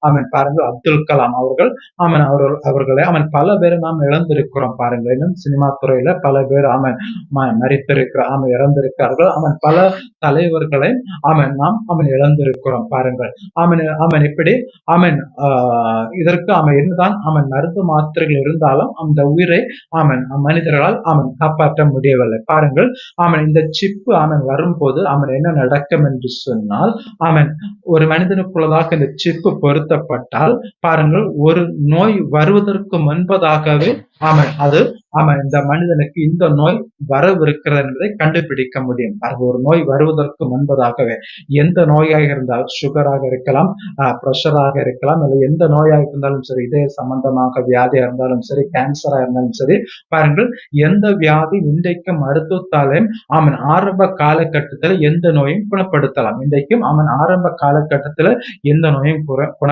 அவன் பாருங்க அப்துல் கலாம் அவர்கள் அவர்களை பல பேரை நாம் இழந்திருக்கிறோம் பாருங்க. இன்னும் சினிமா துறையில பல பேர் மரித்திருக்கிறார், இறந்திருக்கிறார்கள். பல தலைவர்களை நாம் இழந்திருக்கிறோம் பாருங்கள். அவன் இப்படி அவன் இதற்கு என்னதான் மருந்து மாத்திரைகள் இருந்தாலும் அந்த உயிரை மனிதர்களால் காப்பாற்ற முடியவில்லை பாருங்கள். இந்த சிப்பு வரும்போது என்ன நடக்கும் என்று சொன்னால், ஒரு மனிதனுக்குள்ளதாக இந்த சிப்பு பொருத்தப்பட்டால் பாருங்கள், ஒரு நோய் வருவதற்கு முன்பதாகவே அது இந்த மனிதனுக்கு இந்த நோய் வரவிருக்கிறது என்பதை கண்டுபிடிக்க முடியும். ஒரு நோய் வருவதற்கு முன்பதாகவே எந்த நோயாக இருந்தாலும், சுகராக இருக்கலாம், பிரஷராக இருக்கலாம், இல்லை எந்த நோயாக இருந்தாலும் சரி, இதய சம்பந்தமாக வியாதியா இருந்தாலும் சரி, கேன்சரா இருந்தாலும் சரி பாருங்கள், எந்த வியாதி இன்றைக்கு மருத்துவத்தாலே ஆரம்ப காலகட்டத்தில் எந்த நோயும் குணப்படுத்தலாம். இன்றைக்கும் ஆரம்ப காலகட்டத்தில் எந்த நோயும்